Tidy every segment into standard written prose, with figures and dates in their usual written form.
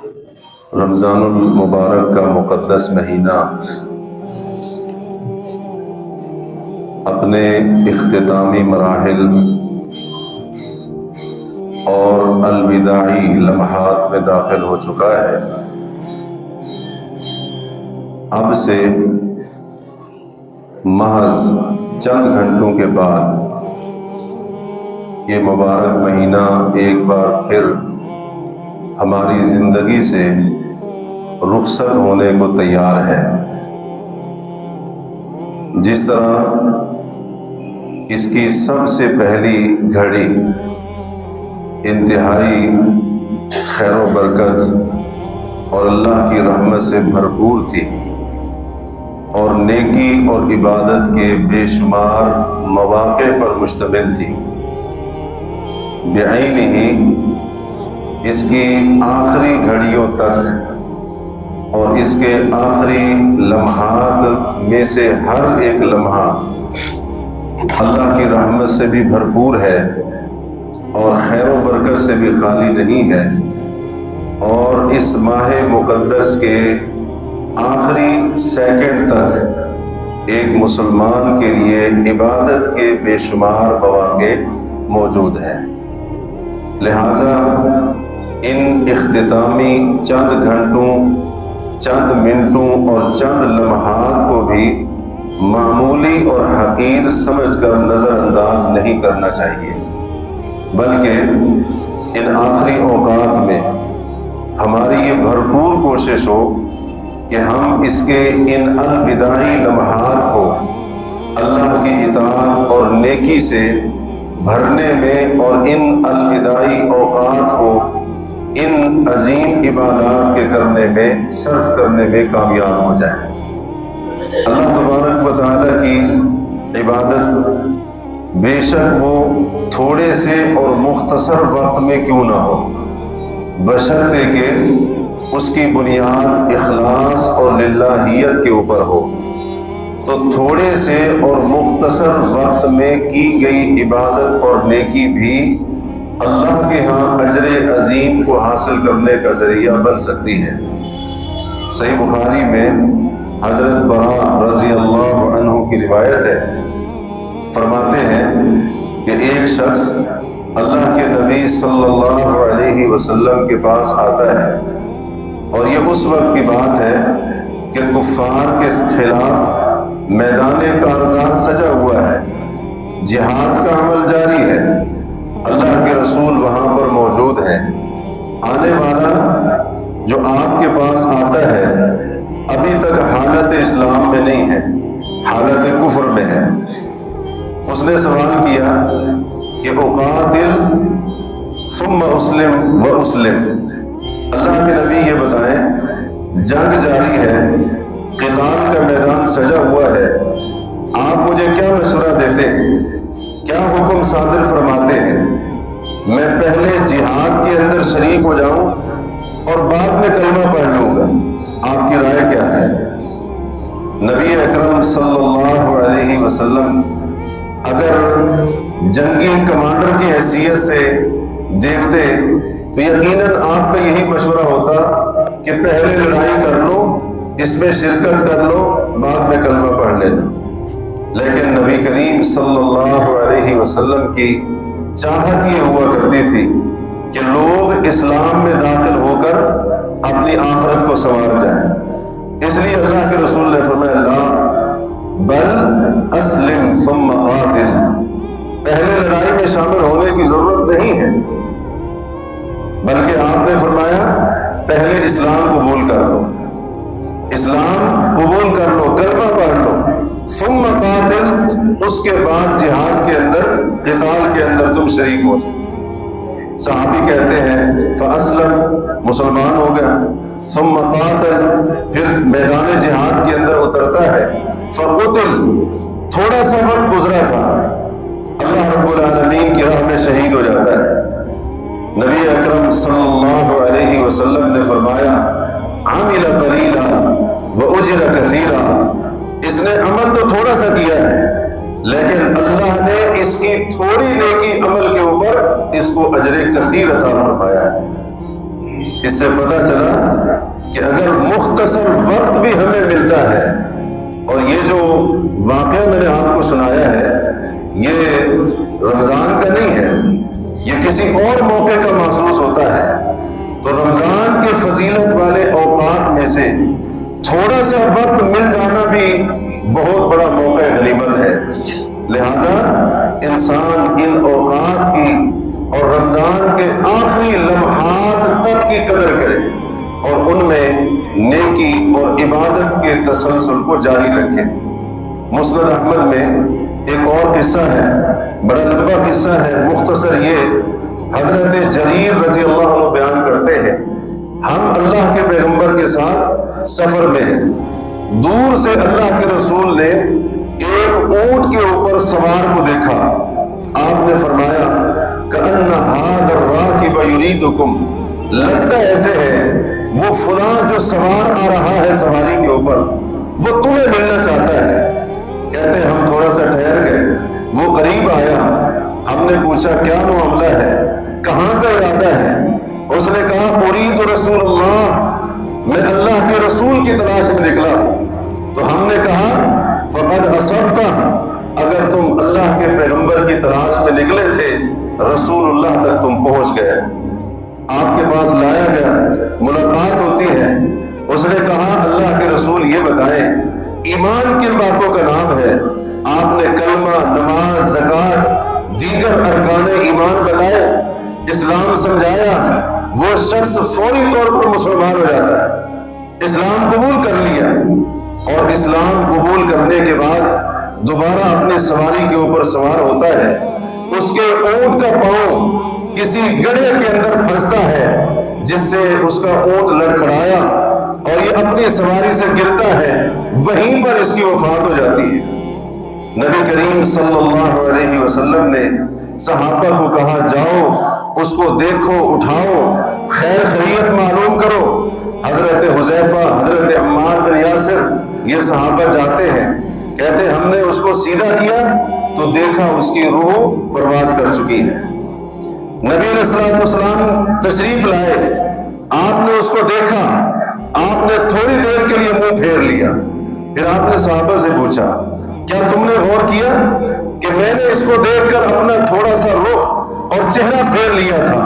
رمضان المبارک کا مقدس مہینہ اپنے اختتامی مراحل اور الوداعی لمحات میں داخل ہو چکا ہے۔ اب سے محض چند گھنٹوں کے بعد یہ مبارک مہینہ ایک بار پھر ہماری زندگی سے رخصت ہونے کو تیار ہے۔ جس طرح اس کی سب سے پہلی گھڑی انتہائی خیر و برکت اور اللہ کی رحمت سے بھرپور تھی اور نیکی اور عبادت کے بے شمار مواقع پر مشتمل تھی، بعین ہی اس کی آخری گھڑیوں تک اور اس کے آخری لمحات میں سے ہر ایک لمحہ اللہ کی رحمت سے بھی بھرپور ہے اور خیر و برکت سے بھی خالی نہیں ہے، اور اس ماہ مقدس کے آخری سیکنڈ تک ایک مسلمان کے لیے عبادت کے بے شمار مواقع موجود ہیں۔ لہذا ان اختتامی چند گھنٹوں، چند منٹوں اور چند لمحات کو بھی معمولی اور حقیر سمجھ کر نظر انداز نہیں کرنا چاہیے، بلکہ ان آخری اوقات میں ہماری یہ بھرپور کوشش ہو کہ ہم اس کے ان الوداعی لمحات کو اللہ کی اطاعت اور نیکی سے بھرنے میں اور ان الوداعی اوقات کو ان عظیم عبادات کے کرنے میں صرف کرنے میں کامیاب ہو جائیں۔ اللہ تبارک و تعالیٰ کی عبادت بے شک وہ تھوڑے سے اور مختصر وقت میں کیوں نہ ہو، بشرطے کہ اس کی بنیاد اخلاص اور للہیت کے اوپر ہو، تو تھوڑے سے اور مختصر وقت میں کی گئی عبادت اور نیکی بھی اللہ کے ہاں اجر عظیم کو حاصل کرنے کا ذریعہ بن سکتی ہے۔ صحیح بخاری میں حضرت براء رضی اللہ عنہ کی روایت ہے، فرماتے ہیں کہ ایک شخص اللہ کے نبی صلی اللہ علیہ وسلم کے پاس آتا ہے، اور یہ اس وقت کی بات ہے کہ کفار کے خلاف میدان کارزار سجا ہوا ہے، جہاد کا عمل جاری ہے، اللہ کے رسول وہاں پر موجود ہیں۔ آنے والا جو آپ کے پاس آتا ہے ابھی تک حالت اسلام میں نہیں ہے، حالت کفر میں ہے۔ اس نے سوال کیا کہ اقاتل ثم اسلم و اسلم، اللہ کے نبی یہ بتائیں جنگ جاری ہے، قتال کا میدان سجا ہوا ہے، آپ مجھے کیا مشورہ دیتے ہیں، کیا حکم صادر فرماتے ہیں؟ میں پہلے جہاد کے اندر شریک ہو جاؤں اور بعد میں کلمہ پڑھ لوں گا، آپ کی رائے کیا ہے؟ نبی اکرم صلی اللہ علیہ وسلم اگر جنگی کمانڈر کی حیثیت سے دیکھتے تو یقیناً آپ کا یہی مشورہ ہوتا کہ پہلے لڑائی کر لو، اس میں شرکت کر لو، بعد میں کلمہ پڑھ لینا۔ لیکن نبی کریم صلی اللہ علیہ وسلم کی چاہت یہ ہوا کرتی تھی کہ لوگ اسلام میں داخل ہو کر اپنی آخرت کو سنوار جائیں، اس لیے اللہ کے رسول نے فرمایا لا بل اسلم ثم قاتل، پہلے لڑائی میں شامل ہونے کی ضرورت نہیں ہے، بلکہ آپ نے فرمایا پہلے اسلام قبول کر لو، اسلام قبول کر لو، کلمہ پڑھ لو، ثم قاتل، اس کے بعد جہاد کے اندر، قتال کے اندر تم شریک ہو جاؤ۔ صحابی کہتے ہیں فاسلم، مسلمان ہو گیا، ثم قاتل، پھر میدان جہاد کے اندر اترتا ہے، فقتل، تھوڑا سا وقت گزرا تھا، اللہ رب العالمین کی راہ میں شہید ہو جاتا ہے۔ نبی اکرم صلی اللہ علیہ وسلم نے فرمایا عمل قلیلا واجر کثیرا، اس نے عمل تو تھوڑا سا کیا ہے لیکن اللہ نے اس کی تھوڑی نیکی عمل کے اوپر اس کو اجر کثیر عطا فرمایا ہے۔ اس سے پتہ چلا کہ اگر مختصر وقت بھی ہمیں ملتا ہے، اور یہ جو واقعہ میں نے آپ کو سنایا ہے یہ رمضان کا نہیں ہے، یہ کسی اور موقع کا محسوس ہوتا ہے، تو رمضان کے فضیلت والے اوقات میں سے تھوڑا سا وقت مل جانا بھی بہت بڑا موقع غنیمت ہے۔ لہذا انسان ان اوقات کی اور رمضان کے آخری لمحات تک کی قدر کرے اور ان میں نیکی اور عبادت کے تسلسل کو جاری رکھے۔ مسند احمد میں ایک اور قصہ ہے، بڑا لمبا قصہ ہے، مختصر یہ حضرت جریر رضی اللہ عنہ بیان کرتے ہیں، ہم اللہ کے پیغمبر کے ساتھ سفر میں ہیں، دور سے اللہ کے رسول نے ایک اونٹ کے اوپر سوار کو دیکھا، آپ نے فرمایا کأن ھذا الراکب یریدکم، لگتا ایسے ہے وہ فلاں جو سوار آ رہا ہے سواری کے اوپر وہ تمہیں ملنا چاہتا ہے۔ کہتے ہیں ہم تھوڑا سا ٹھہر گئے، وہ قریب آیا، ہم نے پوچھا کیا معاملہ ہے، کہاں کا ارادہ ہے؟ اس نے کہا ارید رسول اللہ، میں اللہ کے رسول کی تلاش میں نکلا۔ تو ہم نے کہا فقد اصبت، اگر تم اللہ کے پیغمبر کی تلاش میں نکلے تھے رسول اللہ تک تم پہنچ گئے، آپ کے پاس لایا گیا، ملاقات ہوتی ہے۔ اس نے کہا اللہ کے رسول یہ بتائیں ایمان کن باتوں کا نام ہے؟ آپ نے کلمہ، نماز، زکوٰۃ، دیگر ارکان ایمان بتائے، اسلام سمجھایا، وہ شخص فوری طور پر مسلمان ہو جاتا ہے، اسلام قبول کر لیا، اور اسلام قبول کرنے کے بعد دوبارہ اپنی سواری کے اوپر سوار ہوتا ہے، اس کے اونٹ کا پاؤں کسی گڑھے کے اندر پھنستا ہے جس سے اس کا اونٹ لڑکھڑایا اور یہ اپنی سواری سے گرتا ہے، وہیں پر اس کی وفات ہو جاتی ہے۔ نبی کریم صلی اللہ علیہ وسلم نے صحابہ کو کہا جاؤ اس کو دیکھو، اٹھاؤ، خیر خیریت معلوم کرو۔ حضرت حذیفہ، حضرت عمار بن یاسر یہ صحابہ جاتے ہیں، کہتے ہم نے اس کو سیدھا کیا تو دیکھا اس کی روح پرواز کر چکی ہے۔ نبی علیہ الصلوۃ والسلام تشریف لائے، آپ نے اس کو دیکھا، آپ نے تھوڑی دیر کے لیے منہ پھیر لیا، پھر آپ نے صحابہ سے پوچھا کیا تم نے غور کیا کہ میں نے اس کو دیکھ کر اپنا تھوڑا سا رخ اور چہرہ پھیر لیا تھا؟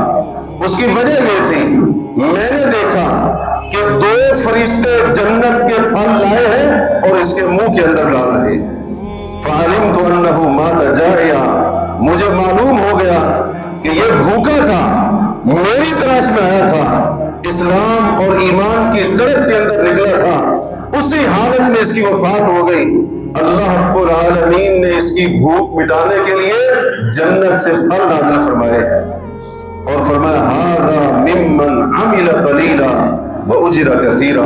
اس کی وجہ یہ تھی میں نے دیکھا کہ دو فرشتے جنت کے پھل لائے ہیں اور اس کے منہ کے اندر ڈال رہے ہیں۔ فعلمت انہ مات جائعا، مجھے معلوم ہو گیا کہ یہ بھوکا تھا، میری تلاش میں آیا تھا، اسلام اور ایمان کی طرف کے اندر نکلا تھا، اسی حالت میں اس کی وفات ہو گئی۔ اللہ رب العالمین نے اس کی بھوک مٹانے کے لیے جنت سے پھل نازل فرمائے ہیں، اور فرمایا ھذا ممن عمل قلیلا واجر کثیرا،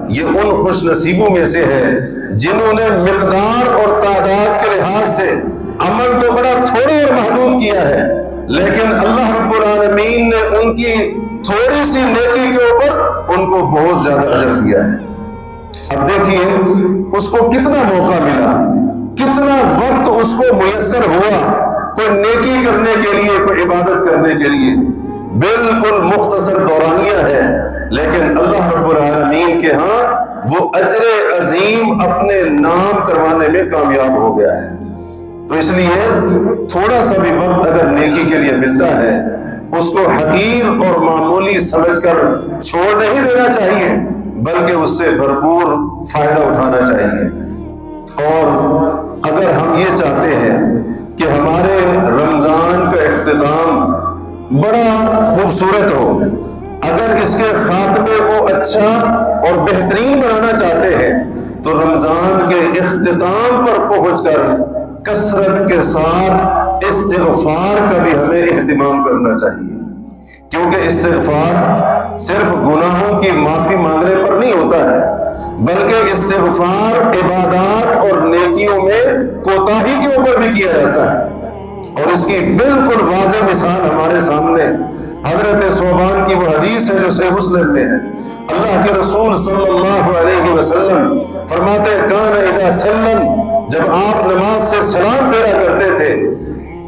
یہ ان خوش نصیبوں میں سے ہے جنہوں نے مقدار اور تعداد کے لحاظ سے عمل تو بڑا تھوڑا اور محدود کیا ہے، لیکن اللہ رب العالمین نے ان کی تھوڑی سی نیکی کے اوپر ان کو بہت زیادہ اجر دیا ہے۔ اب دیکھیے اس کو کتنا موقع ملا، کتنا وقت اس کو میسر ہوا کوئی نیکی کرنے کے لیے، کوئی عبادت کرنے کے لیے، بالکل مختصر دورانیہ ہے، لیکن اللہ رب العالمین کے ہاں وہ اجر عظیم اپنے نام کروانے میں کامیاب ہو گیا ہے۔ تو اس لیے تھوڑا سا بھی وقت اگر نیکی کے لیے ملتا ہے اس کو حقیر اور معمولی سمجھ کر چھوڑ نہیں دینا چاہیے، بلکہ اس سے بھرپور فائدہ اٹھانا چاہیے۔ اور اگر ہم یہ چاہتے ہیں کہ ہمارے رمضان کا اختتام بڑا خوبصورت ہو، اگر اس کے خاتمے کو اچھا اور بہترین بنانا چاہتے ہیں تو رمضان کے اختتام پر پہنچ کر کثرت کے ساتھ استغفار کا بھی ہمیں اہتمام کرنا چاہیے، کیونکہ استغفار صرف گناہوں کی معافی مانگنے پر نہیں ہوتا ہے، بلکہ استغفار عبادات اور نیکیوں میں کوتاہی کے اوپر بھی کیا جاتا ہے۔ اور اس کی بالکل واضح مثال ہمارے سامنے حضرت ثوبان کی وہ حدیث ہے جو صحیح مسلم میں ہے۔ اللہ کے رسول صلی اللہ علیہ وسلم فرماتے کان اذا سلم، جب آپ نماز سے سلام پھیرا کرتے تھے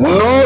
9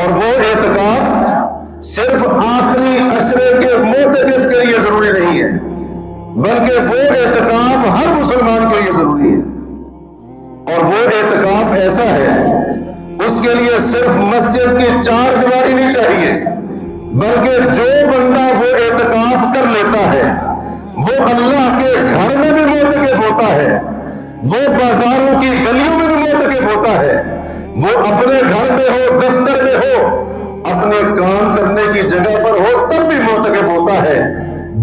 اور وہ اعتکاف صرف آخری عشرے کے معتکف کے لیے ضروری نہیں ہے، بلکہ وہ اعتکاف ہر مسلمان کے لیے ضروری ہے۔ اور وہ اعتکاف ایسا ہے، اس کے لیے صرف مسجد کی چار دیواری نہیں چاہیے، بلکہ جو بندہ وہ اعتکاف کر لیتا ہے وہ اللہ کے گھر میں بھی معتکف ہوتا ہے، وہ بازاروں کی گلیوں میں بھی معتکف ہوتا ہے، وہ اپنے گھر میں ہو، دفتر میں ہو، اپنے کام کرنے کی جگہ پر ہو، تب بھی معتکف ہوتا ہے۔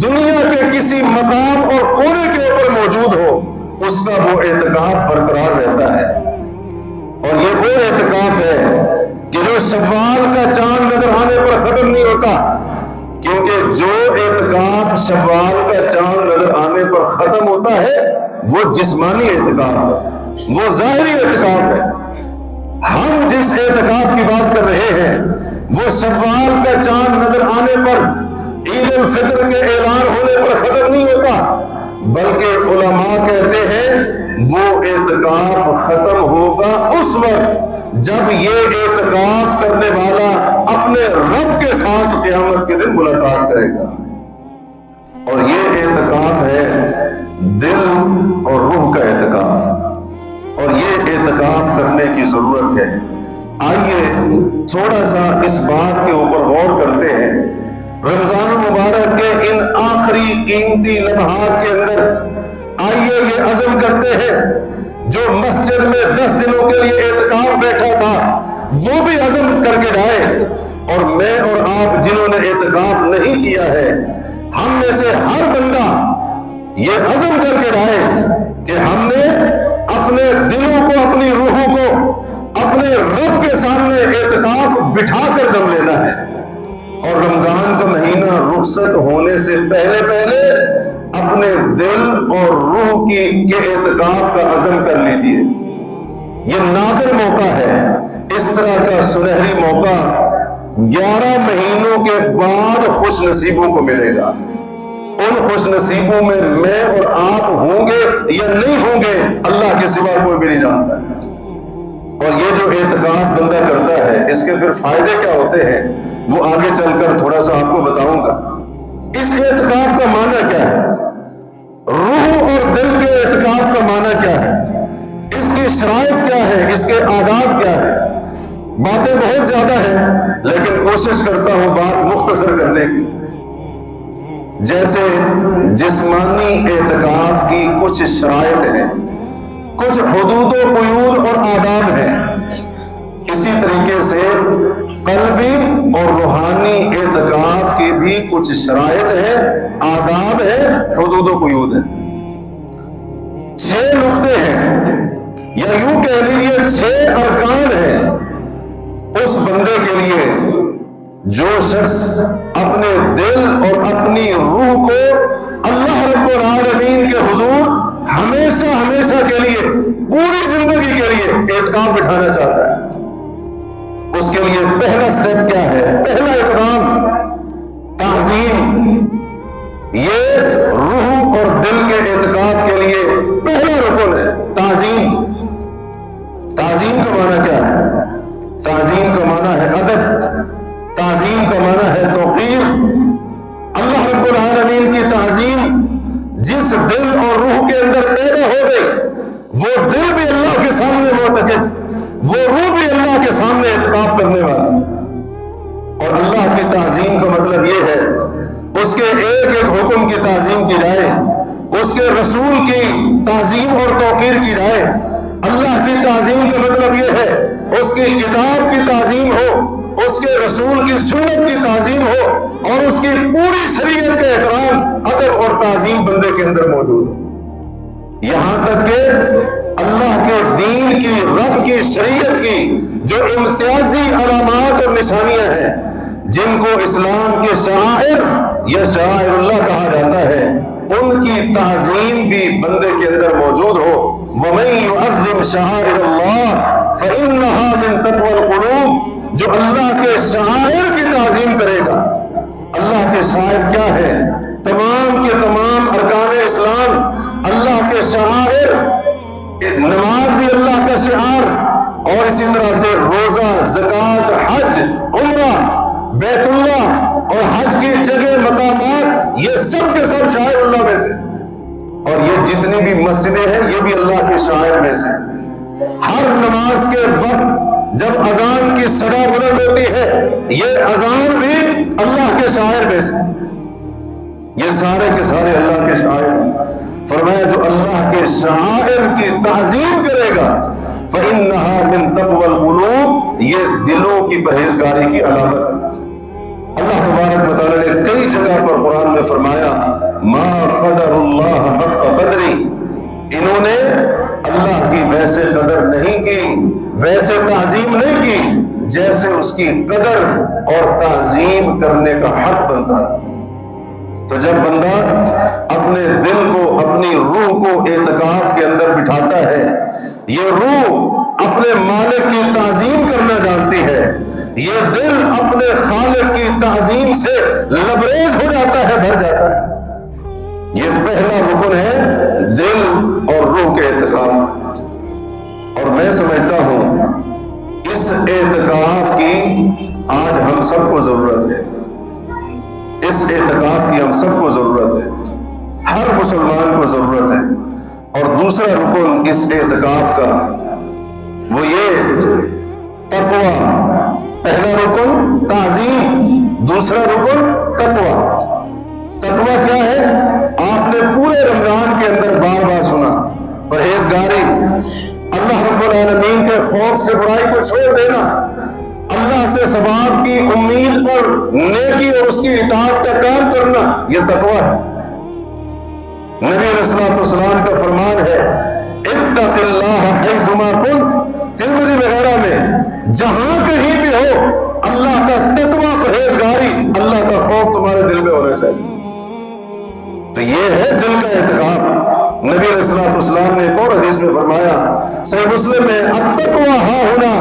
دنیا کے کسی مقام اور کونے کے اوپر موجود ہو، اس کا وہ اعتکاف برقرار رہتا ہے۔ اور یہ وہ اعتکاف ہے کہ جو شوال کا چاند نظر آنے پر ختم نہیں ہوتا، کیونکہ جو اعتکاف شوال کا چاند نظر آنے پر ختم ہوتا ہے وہ جسمانی اعتکاف ہے، وہ ظاہری اعتکاف ہے۔ ہم جس اعتکاف کی بات کر رہے ہیں وہ شوال کا چاند نظر آنے پر، عید الفطر کے اعلان ہونے پر ختم نہیں ہوتا، بلکہ علماء کہتے ہیں وہ اعتکاف ختم ہوگا اس وقت جب یہ اعتکاف کرنے والا اپنے رب کے ساتھ قیامت کے دن ملاقات کرے گا۔ اور یہ اعتکاف ہے دل اور روح کا اعتکاف، اور یہ اعتکاف کرنے کی ضرورت ہے۔ آئیے تھوڑا سا اس بات کے اوپر غور کرتے ہیں۔ رمضان المبارک کے ان آخری قیمتی لمحات کے اندر آئیے یہ عزم کرتے ہیں، جو مسجد میں 10 دنوں کے لیے اعتکاف بیٹھا تھا وہ بھی عزم کر کے جائے، اور میں اور آپ جنہوں نے اعتکاف نہیں کیا ہے، ہم میں سے ہر بندہ یہ عزم کر کے جائے کہ ہم نے اپنے دلوں کو، اپنی روحوں کو اپنے رب کے سامنے اعتکاف بٹھا کر دم لینا ہے۔ اور رمضان کا مہینہ رخصت ہونے سے پہلے پہلے اپنے دل اور روح کے اعتکاف کا عزم کر لیجیے۔ یہ نادر موقع ہے، اس طرح کا سنہری موقع 11 مہینوں کے بعد خوش نصیبوں کو ملے گا۔ ان خوش نصیبوں میں میں اور آپ ہوں گے یا نہیں ہوں گے، اللہ کے سوا کوئی بھی نہیں جانتا۔ اور یہ جو اعتکاف بندہ کرتا ہے، اس کے پھر فائدے کیا ہوتے ہیں وہ آگے چل کر تھوڑا سا آپ کو بتاؤں گا۔ اس اعتکاف کا معنی کیا ہے، روح اور دل کے اعتکاف کا معنی کیا ہے، اس کی شرائط کیا ہے، اس کے آداب کیا ہے۔ باتیں بہت زیادہ ہیں لیکن کوشش کرتا ہوں بات مختصر کرنے کی۔ جیسے جسمانی اعتکاف کی کچھ شرائط ہیں، کچھ حدود و قیود اور آداب ہیں، اسی طریقے سے قلبی اور روحانی اعتکاف کی بھی کچھ شرائط ہیں، آداب ہیں، حدود و قیود ہیں۔ 6 نقطے ہیں، یا یوں کہہ لیجیے 6 ارکان ہیں اس بندے کے لیے جو شخص اپنے دل اور اپنی روح کو اللہ رب العالمین کے حضور ہمیشہ ہمیشہ کے لیے، پوری زندگی کے لیے اعتکاف بٹھانا چاہتا ہے۔ اس کے لیے پہلا سٹیپ کیا ہے، پہلا اقدام تعظیم۔ یہ روح اور دل کے اعتکاف کے لیے پہلا رکن ہے تعظیم۔ تعظیم کا معنی کیا ہے، تعظیم کا معنی ہے ادب، تعظیم کا معنی ہے توقیر۔ اللہ رب العالمین کی تعظیم جس دل اور روح کے اندر پیدا ہو گئی، وہ دل بھی اللہ کے سامنے معتکف، وہ روح بھی اللہ کے سامنے اعتکاف کرنے والا۔ اور اللہ کی تعظیم کا مطلب یہ ہے اس کے ایک ایک حکم کی تعظیم کی جائے، اس کے رسول کی تعظیم اور توقیر کی جائے۔ اللہ کی تعظیم کا مطلب یہ ہے اس کی کتاب کی تعظیم ہو، اس کے رسول کی سنت کی تعظیم ہو، اور اس کی پوری شریعت کا احترام، ادب اور تعظیم بندے کے اندر موجود ہو۔ یہاں تک کہ اللہ کے دین کی، رب کی شریعت کی جو امتیازی علامات اور نشانیاں ہیں، جن کو اسلام کے شعائر یا شعائر اللہ کہا جاتا ہے، ان کی تعظیم بھی بندے کے اندر موجود ہو۔ وَمَن يُعَظِّمْ شَعَائِرَ اللَّهِ فَإِنَّهَا مِن تَقْوَى الْقُلُوبِ، جو اللہ کے شعائر کی تعظیم کرے گا۔ اللہ کے شعائر کیا ہے، تمام کے تمام ارکان اسلام اللہ کے شعائر۔ نماز بھی اللہ کا شعار، اور اسی طرح سے روزہ روزہ، زکوٰۃ، حج، عمرہ، بیت اللہ اور حج کی جگہ، مقامات، یہ سب کے سب شاعر اللہ میں سے، اور یہ جتنی بھی مسجدیں ہیں یہ بھی اللہ کے شاعر میں سے۔ ہر نماز کے وقت جب اذان کی صدا بلند ہوتی ہے، یہ اذان بھی اللہ کے شاعر میں سے، یہ سارے کے سارے اللہ کے شاعر ہیں۔ فرمایا جو اللہ کے شاعر کی تعظیم کرے گا فَإِنَّهَا مِن تَقْوَى الْقُلُوبِ، یہ دلوں کی پرہیزگاری کی علامت ہے۔ اللہ تبارک و تعالیٰ نے کئی جگہ پر قرآن میں فرمایا مَا قَدَرُ اللَّهَ حَقَّ قَدْرِهِ، انہوں نے اللہ کی ویسے قدر نہیں کی، ویسے تعظیم نہیں کی جیسے اس کی قدر اور تعظیم کرنے کا حق بنتا تھا۔ تو جب بندہ اپنے دل کو، اپنی روح کو اعتکاف کے اندر بٹھاتا ہے، یہ روح اپنے مالک کی تعظیم کرنا جانتی ہے، یہ دل اپنے خالق کی تعظیم سے لبریز ہو جاتا ہے، بھر جاتا ہے۔ یہ پہلا رکن ہے دل اور روح کے اعتکاف کا، اور میں سمجھتا ہوں اس اعتکاف کی آج ہم سب کو ضرورت ہے، اس اعتکاف کی ہم سب کو ضرورت ہے، ہر مسلمان کو ضرورت ہے۔ اور دوسرا رکن اس اعتکاف کا وہ یہ تقوی، پہلا رکن تعظیم، دوسرا رکن تقوی۔ تقوی کیا ہے؟ آپ نے پورے رمضان کے اندر بار بار سنا، پرہیزگاری، اللہ رب العالمین کے خوف سے برائی کو چھوڑ دینا، اللہ سے ثواب کی امید پر نیکی اور اس کی اطاعت کا کام کرنا، یہ تقوی ہے۔ نبی علیہ السلام کا فرمان ہے اتق اللہ حیثما کنت، ترمذی وغیرہ میں، جہاں کہیں بھی ہو اللہ کا تقوی، پرہیزگاری، اللہ کا خوف تمہارے دل میں ہونا چاہیے۔ تو یہ ہے دل کا اعتکاف۔ نبی علیہ السلام نے ایک اور حدیث میں فرمایا، صحیح مسلم میں، التقوی ہا ہونا،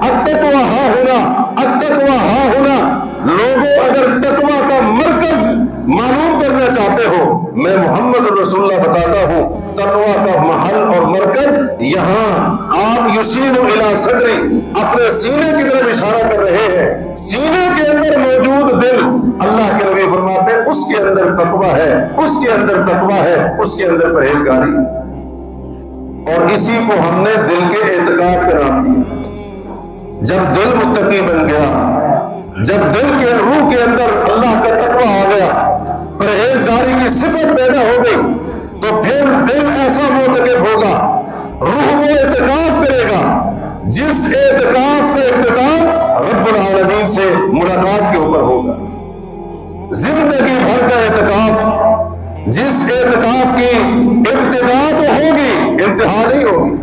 التقوی ہا ہونا، التقوی ہا ہونا۔ لوگوں اگر تقوی کا مرکز معلوم کرنا چاہتے ہو، میں محمد رسول اللہ بتاتا ہوں تقوی کا محل اور مرکز یہاں۔ آپ یشیر الی صدری، اپنے سینے کی طرف اشارہ کر رہے ہیں، سینے کے اندر موجود دل، اللہ کے نبی فرماتے ہیں اس کے اندر تقوی ہے، اس کے اندر تقوی ہے، اس کے اندر پرہیزگاری ہے۔ اور اسی کو ہم نے دل کے اعتکاف کا نام دیا۔ جب دل متقی بن گیا، جب دل کے روح کے اندر اللہ کا تقوی آ گیا، پرہیزگاری کی صفت پیدا ہو گئی، تو پھر دل ایسا معتکف ہوگا، روح وہ اعتکاف کرے گا جس اعتکاف کا اختتام رب العالمین سے ملاقات کے اوپر ہوگا۔ زندگی بھر کا اعتکاف، جس اعتکاف کی ابتدا تو ہوگی، انتہا نہیں ہوگی۔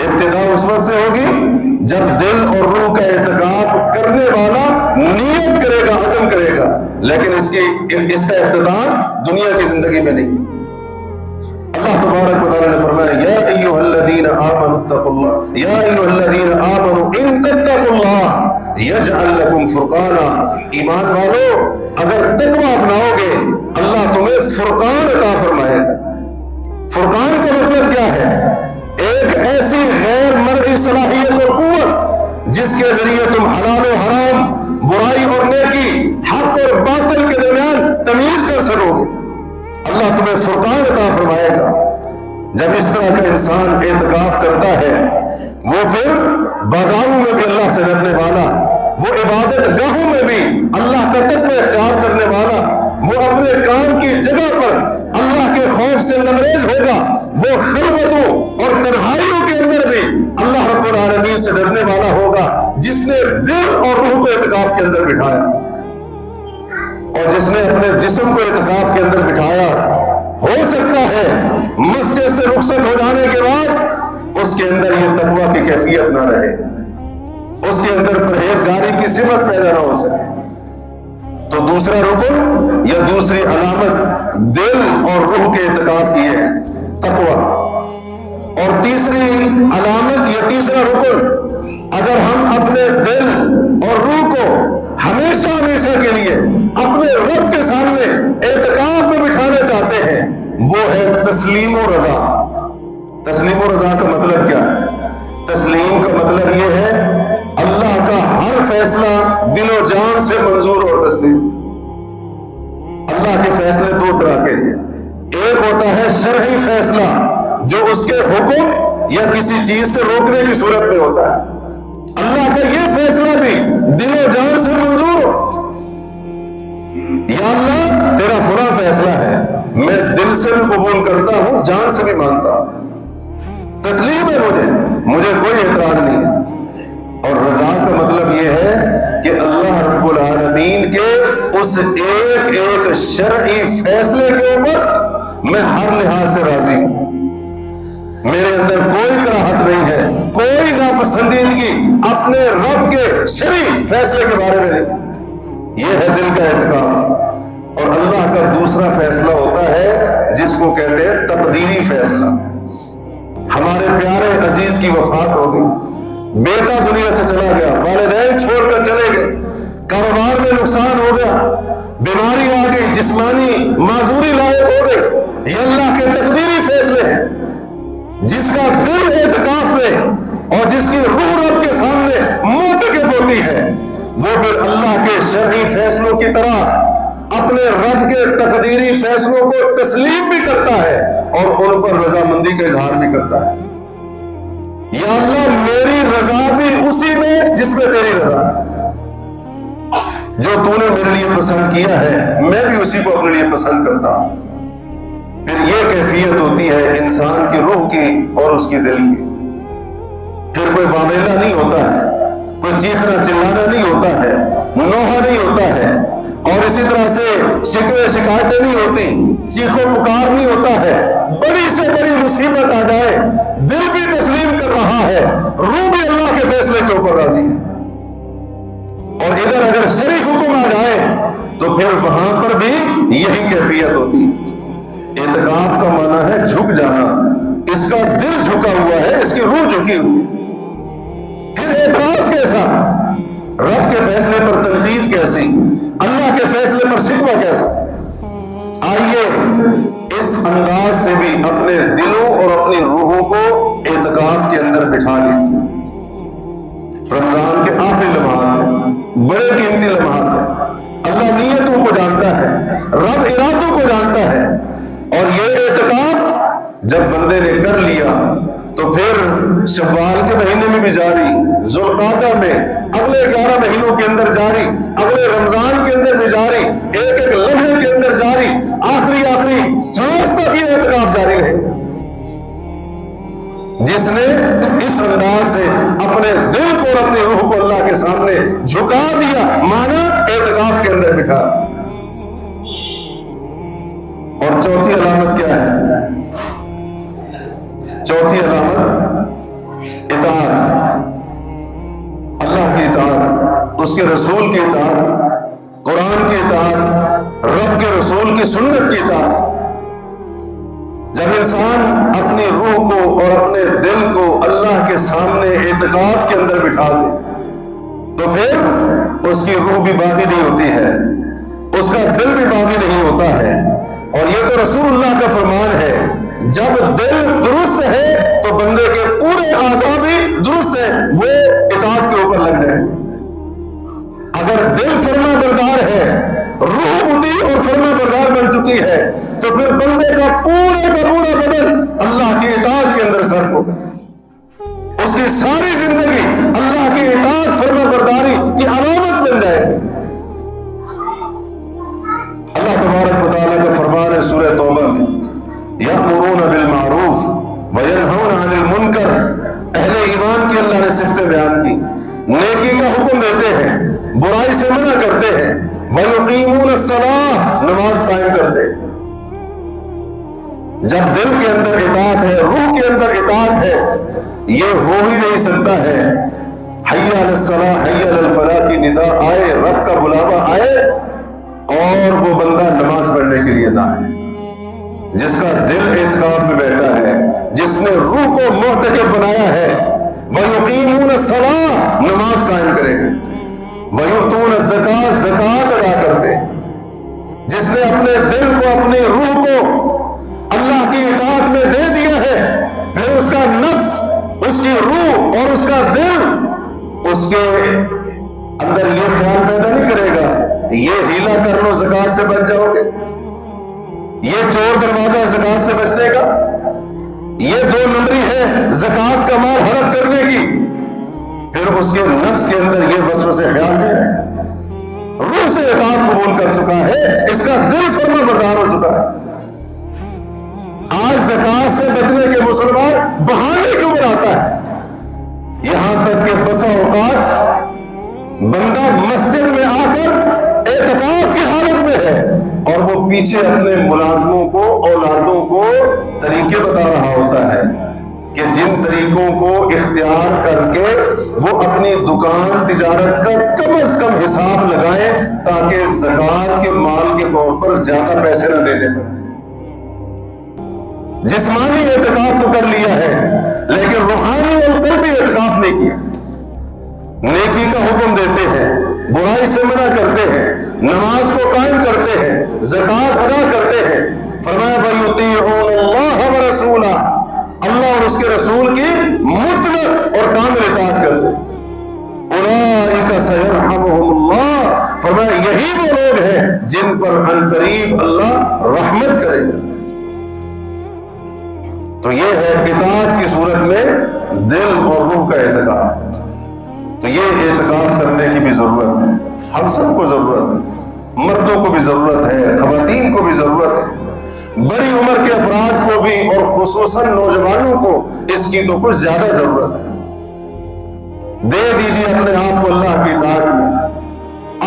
ابتدا اس وقت سے ہوگی جب دل اور روح کا اعتکاف کرنے والا نیت کرے گا، عزم کرے گا، لیکن اس کا اختتام دنیا کی زندگی میں نہیں۔ اللہ تبارک و تعالیٰ نے فرمایا یا ایھا الذین آمنوا اتقوا اللہ، یا ایھا الذین آمنوا ان تتقوا اللہ یجعل لکم فرقانا، ایمان والو اگر تقوی اپناؤ گے اللہ تمہیں فرقان عطا فرمائے گا۔ فرقان کا مطلب کیا ہے؟ ایک ایسی غیر مرئی صلاحیت اور قوت جس کے ذریعے تم حلال و حرام، برائی اور نیکی، حق اور باطل کے درمیان تمیز کر سکو گے، اللہ تمہیں فرقان عطا فرمائے گا۔ جب اس طرح کا انسان اعتکاف کرتا ہے، وہ پھر بازاروں میں بھی اللہ سے ڈرنے والا، وہ عبادت گاہوں میں بھی اللہ کا تقوی اختیار کرنے والا، وہ اپنے کام کی جگہ پر اللہ کے خوف سے لبریز ہوگا، وہ خلوتوں اور تنہائیوں کے اندر بھی اللہ رب العالمین سے ڈرنے والا ہوگا، جس نے دل اور روح کو اعتکاف کے اندر بٹھایا، اور جس نے اپنے جسم کو اعتکاف کے اندر بٹھایا۔ ہو سکتا ہے مسجد سے رخصت ہو جانے کے بعد اس کے اندر یہ تقوی کی کیفیت نہ رہے، اس کے اندر پرہیزگاری کی صفت پیدا نہ ہو سکے۔ تو دوسرا رکن یا دوسری علامت دل اور روح کے اعتکاف کی ہے تقوی۔ اور تیسری علامت یا تیسرا رکن، اگر ہم اپنے دل اور روح کو ہمیشہ ہمیشہ کے لیے اپنے رب کے سامنے اعتکاف میں بٹھانا چاہتے ہیں، وہ ہے تسلیم و رضا۔ تسلیم و رضا کا مطلب کیا ہے؟ تسلیم کا مطلب یہ ہے فیصلہ دل و جان سے منظور اور تسلیم۔ اللہ کے فیصلے دو طرح کے ہیں، ایک ہوتا ہے شرعی فیصلہ جو اس کے حکم یا کسی چیز سے روکنے کی صورت میں ہوتا ہے۔ اللہ کا یہ فیصلہ بھی دل و جان سے منظور ہو، یا اللہ تیرا فلاں فیصلہ ہے، میں دل سے بھی قبول کرتا ہوں، جان سے بھی مانتا ہوں، تسلیم ہے، مجھے کوئی اعتراض نہیں ہے۔ اور رضا کا مطلب یہ ہے کہ اللہ رب العالمین کے اس ایک ایک شرعی فیصلے کے اوپر میں ہر لحاظ سے راضی ہوں، میرے اندر کوئی کراہت نہیں ہے، کوئی ناپسندیدگی اپنے رب کے شرعی فیصلے کے بارے میں نہیں۔ یہ ہے دل کا اعتکاف۔ اور اللہ کا دوسرا فیصلہ ہوتا ہے جس کو کہتے ہیں تقدیری فیصلہ۔ ہمارے پیارے عزیز کی وفات ہو گئی، بیٹا دنیا سے چلا گیا، والدین چھوڑ کر چلے گئے، کاروبار میں نقصان ہو گیا، بیماری آ گئی، جسمانی معذوری لائق ہو گئی، یہ اللہ کے تقدیری فیصلے ہیں۔ جس کا دل اعتکاف میں اور جس کی روح رب کے سامنے معتکف ہوتی ہے، وہ پھر اللہ کے شرعی فیصلوں کی طرح اپنے رب کے تقدیری فیصلوں کو تسلیم بھی کرتا ہے اور ان پر رضامندی کا اظہار بھی کرتا ہے۔ یا اللہ میری رضا بھی اسی میں جس میں تیری رضا ہے، جو تو نے میرے لیے پسند کیا ہے میں بھی اسی کو اپنے لیے پسند کرتا ہوں۔ پھر یہ کیفیت ہوتی ہے انسان کی روح کی اور اس کی دل کی۔ پھر کوئی واویلا نہیں ہوتا ہے، کوئی چیخنا چلانا نہیں ہوتا ہے، نوحہ نہیں ہوتا ہے، اور اسی طرح سے شکوے شکایتیں نہیں ہوتی، چیخو پکار نہیں ہوتا ہے۔ بڑی سے بڑی مصیبت آ جائے دل بھی تسلیم کر رہا ہے، روح بھی اللہ کے فیصلے کے اوپر راضی ہے۔ اور ادھر اگر شرعی حکم آ جائے تو پھر وہاں پر بھی یہی کیفیت ہوتی ہے۔ اعتکاف کا معنی ہے جھک جانا، اس کا دل جھکا ہوا ہے، اس کی روح جھکی ہوئی ہے۔ پھر اعتراض کیسا؟ رب کے فیصلے پر تنقید کیسی؟ اللہ کے فیصلے پر شکوہ کیسا؟ آئیے اس انداز سے بھی اپنے دلوں اور اپنی روحوں کو اعتکاف کے اندر بٹھا لیجیے۔ رمضان کے آخری لمحات ہیں، بڑے قیمتی لمحات ہیں، اللہ نیتوں کو جانتا ہے، رب ارادوں کو جانتا ہے، اور یہ اعتکاف جب بندے نے کر لیا تو پھر شوال کے مہینے میں بھی جاری، ذوالقعدہ میں، اگلے 11 مہینوں کے اندر جاری، اگلے رمضان کے اندر بھی جاری، ایک ایک لمحے کے اندر جاری، آخری سانس تک یہ اعتکاف جاری رہے۔ جس نے اس انداز سے اپنے دل کو اور اپنی روح کو اللہ کے سامنے جھکا دیا، مانا اعتکاف کے اندر بٹھا۔ اور چوتھی علامت کیا ہے؟ چوتھی علامت اطاعت، اللہ کی اطاعت، اس کے رسول کی اطاعت، قرآن کی اطاعت، رب کے رسول کی سنت کی اطاعت۔ جب انسان اپنی روح کو اور اپنے دل کو اللہ کے سامنے اعتکاف کے اندر بٹھا دے تو پھر اس کی روح بھی باقی نہیں ہوتی ہے، اس کا دل بھی باقی نہیں ہوتا ہے۔ اور یہ تو رسول اللہ کا فرمان ہے، جب دل درست ہے تو بندے کے پورے اعضاء بھی درست ہیں، وہ اطاعت کے اوپر لگ جائیں۔ اگر دل فرما بردار ہے، روح مطیع اور فرما بردار بن چکی ہے، تو پھر بندے کا پورا بدن اللہ کی اطاعت کے اندر صرف ہوگا، اس کی ساری زندگی اللہ کی اطاعت فرما برداری کی علامت بن جائے گی۔ اللہ تبارک و تعالیٰ کا فرمان ہے سورہ توبہ میں، یأمرون بالمعروف وینہون عن المنکر۔ اہل ایمان کی اللہ نے صفتیں بیان کی، نیکی کا حکم دیتے ہیں، برائی سے منع کرتے ہیں، ویقیمون الصلاۃ، نماز قائم کرتے ہیں۔ جب دل کے اندر اطاعت ہے، روح کے اندر اطاعت ہے، یہ ہو ہی نہیں سکتا ہے حی علی الصلاۃ حی علی الفلاح کی ندا آئے، رب کا بلاوا آئے اور وہ بندہ نماز پڑھنے کے لیے نہ آئے۔ جس کا دل اعتکاف میں بیٹھا ہے، جس نے روح کو معتکف بنایا ہے، وَيُقِيمُونَ الصَّلَاةَ، نماز قائم کرے گا، وَيُؤْتُونَ الزَّكَاةَ، زکوٰۃ ادا کرتے، جس نے اپنے دل کو اپنی روح کو اللہ کی اطاعت میں دے دیا ہے، پھر اس کا نفس، اس کی روح اور اس کا دل اس کے اندر یہ 2 نمبری ہے زکوٰۃ کا مال ہڑپ کرنے کی، پھر اس کے نفس کے اندر یہ وسوسے خیال نہیں رہے گا، روح سے اطاعت قبول کر چکا ہے، اس کا دل فرما بردار ہو چکا ہے۔ آج زکوٰۃ سے بچنے کے مسلمان بہانے کیوں بناتا ہے؟ یہاں تک کہ بسا اوقات بندہ مسجد میں آ کر اعتکاف کی حالت میں ہے اور وہ پیچھے اپنے ملازموں کو، اولادوں کو طریقے بتا رہا ہوتا ہے کہ جن طریقوں کو اختیار کر کے وہ اپنی دکان تجارت کا کم از کم حساب لگائیں تاکہ زکوٰۃ کے مال کے طور پر زیادہ پیسے نہ دینے پڑیں۔ جسمانی اعتکاف تو کر لیا ہے لیکن روحانی اور قلبی اعتکاف نہیں کیا۔ نیکی کا حکم دیتے ہیں، برائی سے منع کرتے ہیں، نماز کو قائم کرتے ہیں، زکوٰۃ ادا کرتے ہیں، فرمایا وَيُطِيعُونَ اللَّهَ وَرَسُولَهُ، اللہ اور اس کے رسول کی مطلق اور کامل اطاعت کرتے ہیں۔ اولئک سیرحمہم اللہ، فرمایا یہی وہ لوگ ہیں جن پر عنقریب اللہ رحمت کرے گا۔ تو یہ ہے اطاعت کی صورت میں دل اور روح کا اعتکاف۔ تو یہ اعتکاف کرنے کی بھی ضرورت ہے، ہم سب کو ضرورت ہے، مردوں کو بھی ضرورت ہے، خواتین کو بھی ضرورت ہے، بڑی عمر کے افراد کو بھی اور خصوصاً نوجوانوں کو اس کی تو کچھ زیادہ ضرورت ہے۔ دے دیجیے اپنے آپ کو اللہ کی اطاعت میں،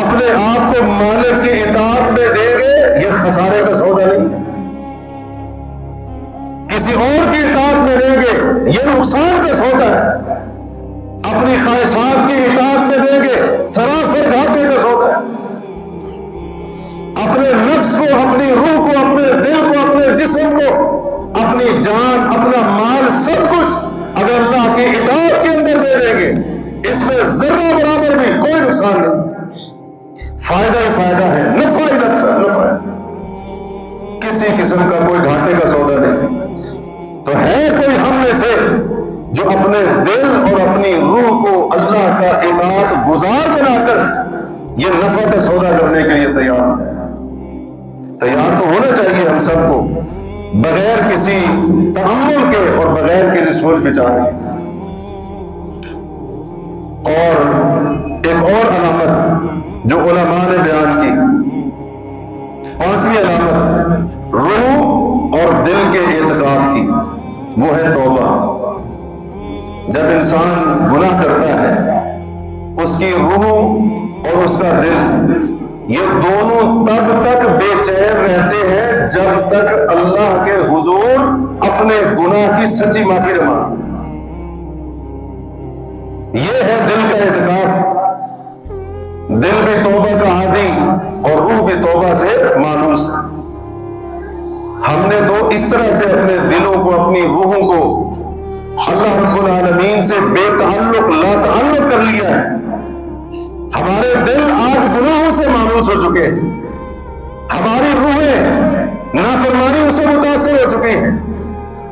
اپنے آپ کو مالک کی اطاعت میں دیں گے، یہ خسارے کا سودا نہیں ہے۔ کسی اور کی اطاعت میں دیں گے، یہ نقصان کا سودا ہے۔ اپنی خواہشات کی اطاعت میں دیں گے، سراسر گھاٹے کا سودا ہے۔ اپنے نفس کو، اپنی روح کو، اپنے دل کو، اپنے جسم کو، اپنی جان، اپنا مال، سب کچھ اگر اللہ کی اطاعت کے اندر دے دیں گے، اس میں ذرہ برابر بھی کوئی نقصان نہیں، فائدہ ہی فائدہ ہے، نفع ہی نفع ہے، کسی قسم کا کوئی گھاٹے کا سودا نہیں۔ تو ہے کوئی ہم میں سے جو اپنے دل اور اپنی روح کو اللہ کا اطاعت گزار بنا کر یہ نفع کا سودا کرنے کے لیے تیار ہے؟ تیار تو ہونا چاہیے ہم سب کو، بغیر کسی تحمل کے اور بغیر کسی سوچ بچار کے۔ اور ایک اور علامت جو علماء نے بیان کی، 5ویں علامت روح اور دل کے اعتکاف کی، وہ ہے توبہ۔ جب انسان گناہ کرتا ہے، اس کی روح اور اس کا دل یہ دونوں تب تک بے چین رہتے ہیں جب تک اللہ کے حضور اپنے گناہ کی سچی معافی نہ مانگے۔ یہ ہے دل کا اعتکاف۔ دل بھی توبہ کا عادی اور روح بھی توبہ سے مانوس۔ ہم نے تو اس طرح سے اپنے دلوں کو، اپنی روحوں کو اللہ رب العالمین سے بے تعلق، لا تعلق کر لیا ہے۔ ہمارے دل آج گناہوں سے مانوس ہو چکے ہیں، ہماری روحیں نافرمانیوں سے متاثر ہو چکی ہیں،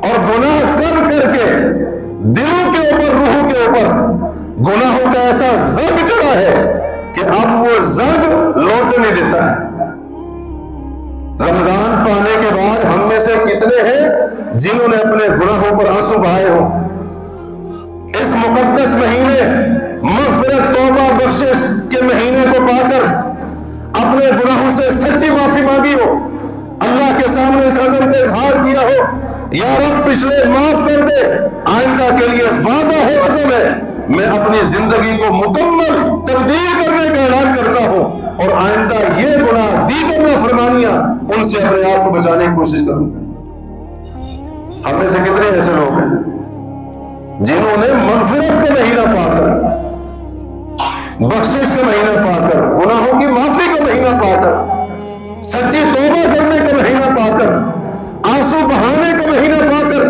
اور گناہ کر کر کے دلوں کے اوپر، روحوں کے اوپر گناہوں کا ایسا زنگ چڑھا ہے کہ اب وہ زنگ لوٹنے نہیں دیتا ہے۔ رمضان پانے کے بعد ہم میں سے کتنے ہیں جنہوں نے اپنے گناہوں پر آنسو بہائے ہوں؟ اس مقدس مہینے، مغفرت، توبہ، بخشش کے مہینے کو پا کر اپنے گناہوں سے سچی معافی مانگی ہو، اللہ کے سامنے اس عزم کا اظہار کیا ہو، یا رب پچھلے معاف کر دے، آئندہ کے لیے وعدہ ہے، عزم ہے، میں اپنی زندگی کو مکمل تبدیل کرنے کا اعلان کرتا ہوں اور آئندہ یہ گناہ، دیگر نافرمانیاں، ان سے اپنے آپ کو بچانے کی کوشش کروں۔ ہم میں سے کتنے ایسے لوگ ہیں جنہوں نے مغفرت کا مہینہ پا کر، بخشش کا مہینہ پا کر، گناہوں کی معافی کا مہینہ پا کر، سچی توبہ کرنے کا مہینہ پا کر، آنسو بہانے کا مہینہ پا کر،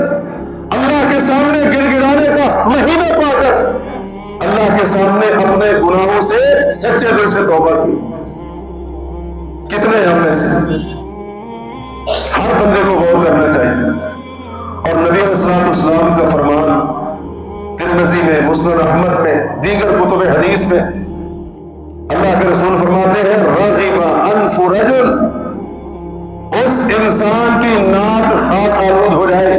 اللہ کے سامنے گر گرانے کا مہینہ پا کر، اللہ کے سامنے اپنے گناہوں سے سچے دل سے توبہ کی۔ کتنے ہم میں سے؟ ہر بندے کو غور کرنا چاہیے۔ اور نبی علیہ الصلوۃ والسلام کا فرمان ترمذی میں، مسند احمد میں، دیگر کتب حدیث میں اللہ کے رسول فرماتے ہیں رغم انف رجل، اس انسان کی ناک خاک آلود ہو جائے،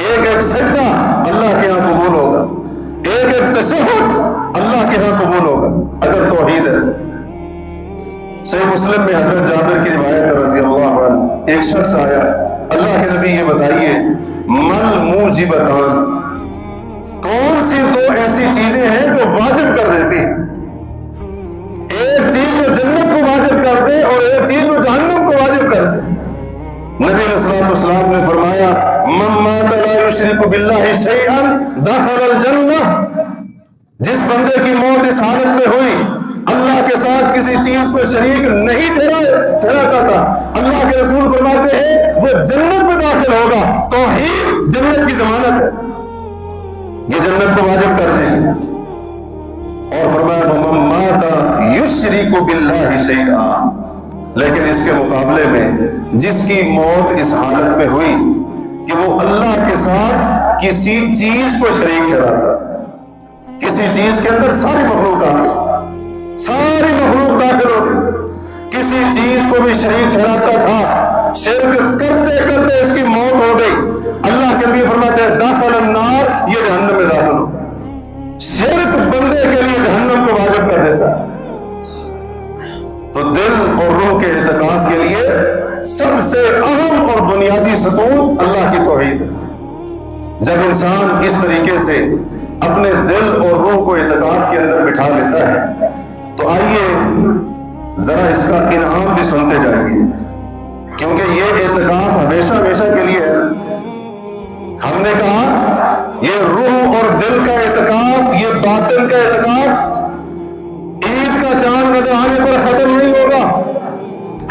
ایک سجدہ اللہ کے یہاں قبول ہوگا، ایک تشہد اللہ کے یہاں قبول ہوگا اگر توحید ہے۔ صحیح مسلم میں حضرت جابر کی روایت رضی اللہ عنہ، ایک شخص آیا، اللہ کے نبی یہ بتائیے من موجبتان، کون سی دو ایسی چیزیں ہیں جو واجب کر دیتی، ایک چیز جو جنت کو واجب کر دے اور ایک چیز جو جہنم کو واجب کر دے۔ نبی علیہ الصلوۃ والسلام نے فرمایا من مات لا یشرک باللہ شیئا دخل الجنہ، جس بندے کی موت اس حالت میں ہوئی اللہ کے ساتھ کسی چیز کو شریک نہیں ٹھہراتا تھا، اللہ کے رسول فرماتے ہیں وہ جنت میں داخل ہوگا۔ توحید جنت کی ضمانت ہے، یہ جنت کو واجب کر دے گی۔ اور فرمایا وَمَن مَاتَ يُشْرِكُ بِاللَّهِ شَيْئًا، لیکن اس کے مقابلے میں جس کی موت اس حالت میں ہوئی کہ وہ اللہ کے ساتھ کسی چیز کو شریک ٹھہراتا تھا، کسی چیز کے اندر ساری مخلوق آ گئی، ساری مخلوق داخل ہو گئی، کسی چیز کو بھی شریک ٹھہراتا تھا، شرک کرتے کرتے اس کی موت ہو گئی، اللہ کے نبی فرماتے ہیں داخل النار، یہ جہنم میں داخل ہو۔ شرک بندے کے لیے جہنم کو واجب کر دیتا ہے۔ تو دل اور روح کے اعتکاف کے لیے سب سے اہم اور بنیادی ستون اللہ کی توحید ہے۔ جب انسان اس طریقے سے اپنے دل اور روح کو اعتکاف کے اندر بٹھا لیتا ہے تو آئیے ذرا اس کا انعام بھی سنتے جائیے، کیونکہ یہ اعتکاف ہمیشہ ہمیشہ کے لیے ہے۔ ہم نے کہا یہ روح اور دل کا اعتکاف، یہ باطن کا اعتکاف عید کا چاند نظر آنے پر ختم نہیں ہوگا۔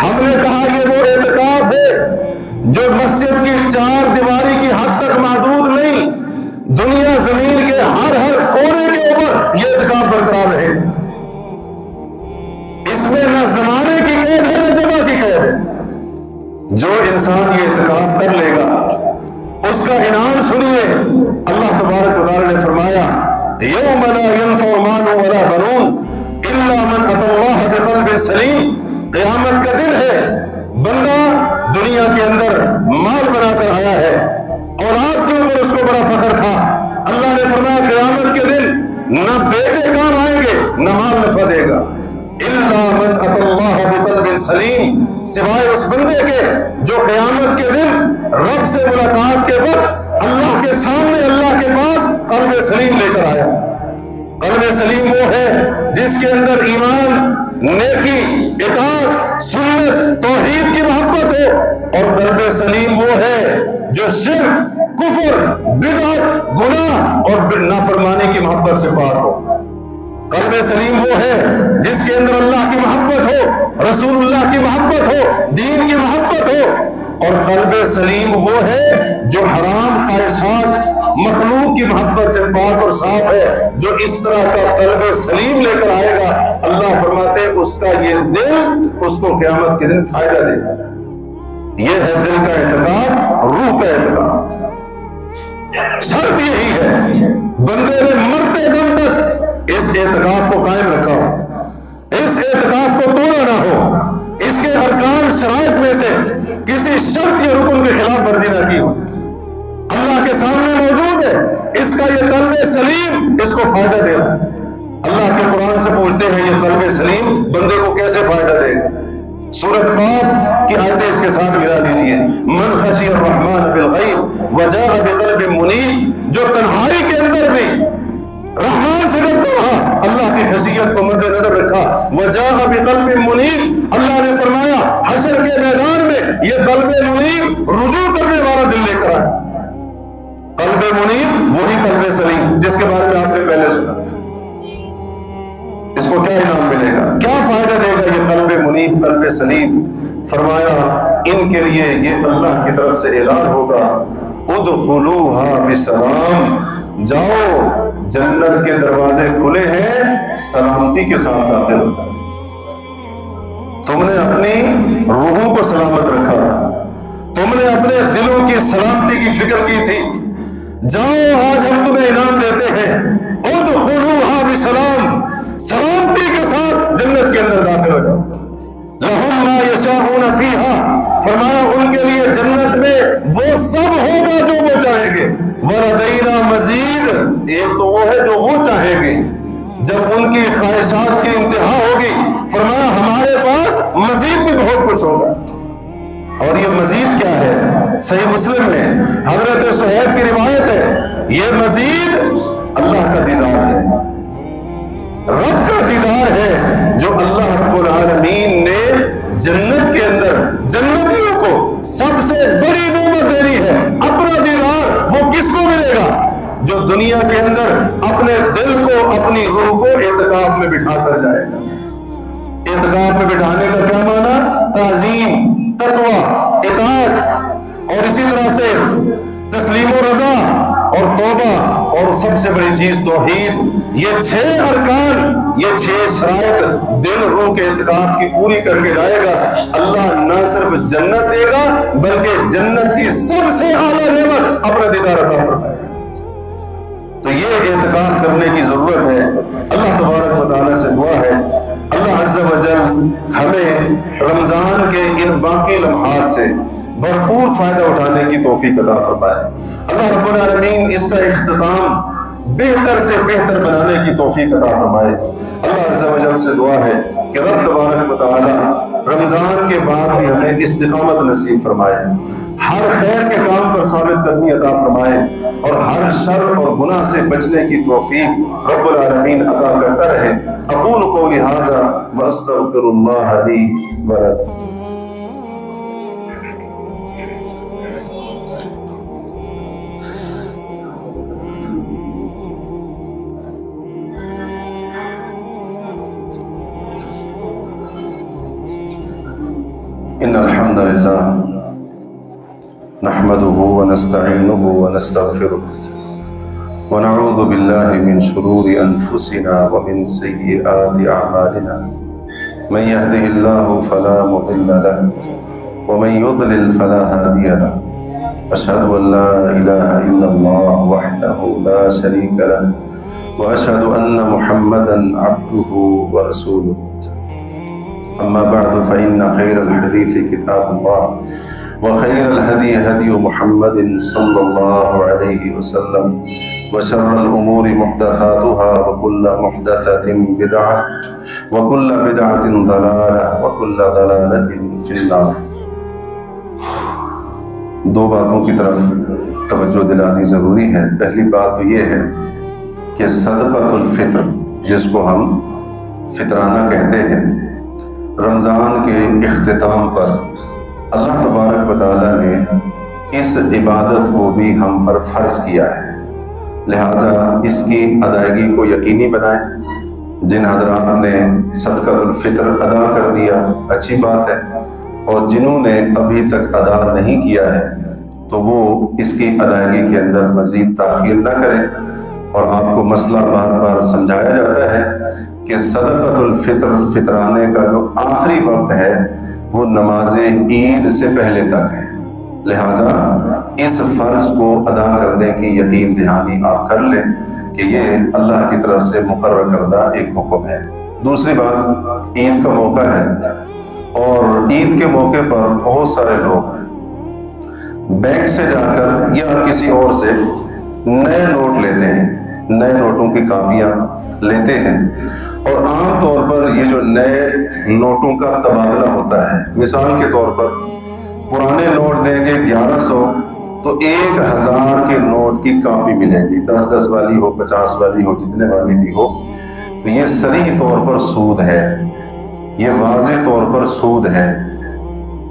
ہم نے کہا یہ وہ اعتکاف ہے جو مسجد کی چار دیواری کی حد تک محدود نہیں، دنیا زمین کے ہر کونے کے اوپر یہ اعتکاف برقرار رہے گا۔ اس میں نہ زمانے کی قید ہے نہ جگہ کی قید ہے۔ جو انسان یہ اعتکاف کر لے گا اس کا انعام سنیے، اللہ تبارک و تعالی نے فرمایا یوم لا ينفع مال ولا بنون الا من اتى الله بقلب سلیم، قیامت کا دن ہے، بندہ دنیا کے اندر مال بنا کر آیا ہے، اولاد کے اوپر اس کو بڑا فخر تھا، اللہ نے فرمایا قیامت کے دن نہ بیٹے کام آئیں گے نہ مال نفع دے گا، الا من اتى الله بقلب سلیم، سوائے اس بندے کے جو قیامت کے دن رب سے ملاقات کے وقت اللہ کے سامنے اللہ کے پاس قلب سلیم لے کر آیا۔ قلب سلیم وہ ہے جس کے اندر ایمان، نیکی، اطاعت، سنت، توحید کی محبت ہو، اور قلب سلیم وہ ہے جو شرک، کفر، بدعت، گناہ اور نافرمانی کی محبت سے پاک ہو۔ قلب سلیم وہ ہے جس کے اندر اللہ کی محبت ہو، رسول اللہ کی محبت ہو، دین کی محبت ہو، اور قلب سلیم وہ ہے جو حرام خواہشات، مخلوق کی محبت سے پاک اور صاف ہے۔ جو اس طرح کا قلب سلیم لے کر آئے گا، اللہ فرماتے ہیں اس کا یہ دل اس کو قیامت کے دن فائدہ دے گا۔ یہ ہے دل کا اعتکاف، روح کا اعتکاف۔ شرط یہی ہے بندے نے مرتے دم تک اس اعتکاف کو قائم رکھا ہو، اس اعتکاف کو توڑا نہ ہو، اس کے ارکان شرائط میں سے کسی شرط یا رکن کے خلاف ورزی نہ کی ہو، اللہ کے سامنے موجود ہے، اس کا یہ قلب سلیم اس کو فائدہ دے رہا ہے۔ اللہ کے قرآن سے پوچھتے ہیں یہ قلب سلیم بندے کو کیسے فائدہ دے گا؟ سورۃ قاف کی آیتیں اس کے ساتھ ملا لیجیے، من خشی الرحمن بالغیب وجاء بقلب منیب، جو تنہائی کے اندر بھی رحمان سے ڈرتا رہا، اللہ کی خشیت کو مد نظر رکھا، وجاء بقلب منیب، اللہ نے فرمایا حشر کے میدان میں یہ قلب منیب رجوع کرنے والا دل لے کر آئے۔ قلب منیب وہی قلب سلیم جس کے بارے میں آپ نے پہلے سنا۔ اس کو کیا انعام ملے گا، کیا فائدہ دے گا یہ قلب منیب، قلب سلیم؟ فرمایا ان کے لیے یہ اللہ کی طرف سے اعلان ہوگا ادخلوها بسلام، جاؤ جنت کے دروازے کھلے ہیں، سلامتی کے ساتھ داخل ہوگا۔ تم نے اپنی روحوں کو سلامت رکھا تھا، تم نے اپنے دلوں کی سلامتی کی فکر کی تھی، جاؤ آج ہم تمہیں انعام دیتے ہیں، ادخلوها بسلام، سلامتی کے ساتھ جنت کے اندر داخل ہو جاؤ۔ لہم ما یشاءون فیہا، فرمایا ان کے لیے جنت میں وہ سب ہوگا جو وہ چاہیں گے، وَلَدَيْنَا مزید، ایک تو وہ ہے جو وہ چاہیں گے جب ان کی خواہشات کی انتہا ہوگی، فرمایا ہمارے پاس مزید بھی بہت کچھ ہوگا۔ اور یہ مزید کیا ہے؟ صحیح مسلم میں حضرت صہیب کی روایت ہے، یہ مزید اللہ کا دیدار ہے، رب کا دیدار ہے، جو اللہ رب العالمین نے جنت کے اندر جنتیوں کو سب سے بڑی نعمت دینی ہے۔ اپنا دیدار وہ کس کو ملے گا؟ جو دنیا کے اندر اپنے دل کو، اپنی روح کو اعتکاف میں بٹھا کر جائے گا۔ اعتکاف میں بٹھانے کا کیا معنی؟ تعظیم، تقوی، اطاعت، اور اسی طرح سے تسلیم و رضا اور توبہ، اور سب سے بڑی چیز توحید۔ یہ 6 ارکان، یہ 6 شرائط دل روح کے اعتکاف کی پوری کر کے جائے گا، اللہ نہ صرف جنت دے گا بلکہ جنت کی سب سے اعلیٰ نعمت اپنا دیدار عطا فرمائے گا۔ تو یہ اعتکاف کرنے کی ضرورت ہے۔ اللہ تبارک و تعالیٰ سے دعا ہے اللہ عز و جل ہمیں رمضان کے ان باقی لمحات سے بھرپور فائدہ اٹھانے کی توفیق عطا فرمائے۔ اللہ رب العالمین اس کا اختتام بہتر سے بہتر بنانے کی توفیق عطا فرمائے۔ اللہ عز و جل سے دعا ہے کہ رب تبارک و تعالی رمضان کے بعد بھی ہمیں استقامت نصیب فرمائے، ہر خیر کے کام پر ثابت قدمی عطا فرمائے، اور ہر شر اور گناہ سے بچنے کی توفیق رب العالمین عطا کرتا رہے۔ اقول قولی ھذا واستغفر اللہ لی ولکم۔ ان الحمد للہ نحمده ونستعینه ونستغفره ونعوذ باللہ من شرور انفسنا ومن سیئات اعمالنا، من يهده الله فلا مضل له ومن يضلل فلا هادي له، اشهد ان لا اله الا الله وحده لا شريك له واشهد ان محمدا عبده ورسوله، اما بعد فان خير الحديث كتاب الله وخير الهدي هدي محمد صلى الله عليه وسلم وشر الأمور محدثاتها وكل محدثة بدعة وكل بدعة ضلالة وكل ضلالة في النار۔ دو باتوں کی طرف توجہ دلانی ضروری ہے۔ پہلی بات تو یہ ہے کہ صدقۃ الفطر، جس کو ہم فطرانہ کہتے ہیں، رمضان کے اختتام پر اللہ تبارک و تعالیٰ نے اس عبادت کو بھی ہم پر فرض کیا ہے، لہٰذا اس کی ادائیگی کو یقینی بنائیں۔ جن حضرات نے صدقۃ الفطر ادا کر دیا اچھی بات ہے، اور جنہوں نے ابھی تک ادا نہیں کیا ہے تو وہ اس کی ادائیگی کے اندر مزید تاخیر نہ کریں۔ اور آپ کو مسئلہ بار بار سمجھایا جاتا ہے کہ صدقۃ الفطر، فطرانے کا جو آخری وقت ہے وہ نماز عید سے پہلے تک ہے، لہٰذا اس فرض کو ادا کرنے کی یقین دہانی آپ کر لیں کہ یہ اللہ کی طرف سے مقرر کردہ ایک حکم ہے۔ دوسری بات، عید کا موقع ہے، اور عید کے موقع پر بہت سارے لوگ بینک سے جا کر یا کسی اور سے نئے نوٹ لیتے ہیں، نئے نوٹوں کی کاپیاں لیتے ہیں، اور عام طور پر یہ جو نئے نوٹوں کا تبادلہ ہوتا ہے، مثال کے طور پر پرانے نوٹ دیں گے 1100 تو 1000 کے نوٹ کی کاپی ملے گی، 10 والی ہو، 50 والی ہو، جتنے والی بھی ہو۔ تو یہ صریح طور پر سود ہے، یہ واضح طور پر سود ہے۔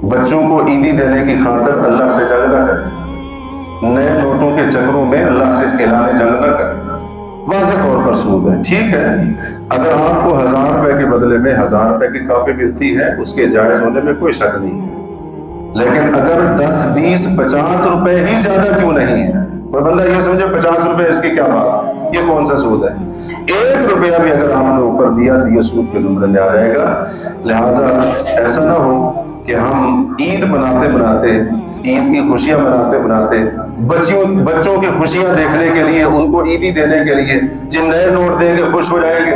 بچوں کو عیدی دینے کی خاطر اللہ سے جنگ نہ کریں، نئے نوٹوں کے چکروں میں اللہ سے اعلان جنگ نہ کریں، واضح طور پر سود ہے۔ ٹھیک ہے، اگر آپ کو 1000 روپے کے بدلے میں 1000 روپے کی کاپی ملتی ہے، اس کے جائز ہونے میں کوئی شک نہیں ہے، لیکن اگر 10 20 50 روپے ہی زیادہ کیوں نہیں ہے، کوئی بندہ یہ سمجھے 50 روپے اس کی کیا بات ہے، یہ کون سا سود ہے؟ 1 روپیہ بھی اگر آپ نے اوپر دیا تو یہ سود کے زمرے میں آ جائے گا۔ لہٰذا ایسا نہ ہو کہ ہم عید مناتے مناتے، عید کی خوشیاں مناتے مناتے، بچوں کی خوشیاں دیکھنے کے لیے، ان کو عیدی دینے کے لیے جن نئے نوٹ دیں گے خوش ہو جائیں گے،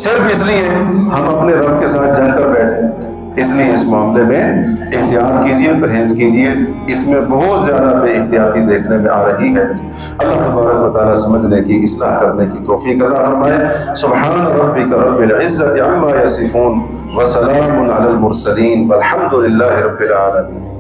صرف اس لیے ہم اپنے رب کے ساتھ جنگ کر بیٹھے۔ اس لیے اس معاملے میں احتیاط کیجیے، پرہیز کیجیے، اس میں بہت زیادہ بے احتیاطی دیکھنے میں آ رہی ہے۔ اللہ تبارک و تعالیٰ سمجھنے کی، اصلاح کرنے کی توفیق عطا فرمائے۔ سبحان ربک رب العزت عما یصفون وسلام علی المرسلین والحمد للہ رب العالمین۔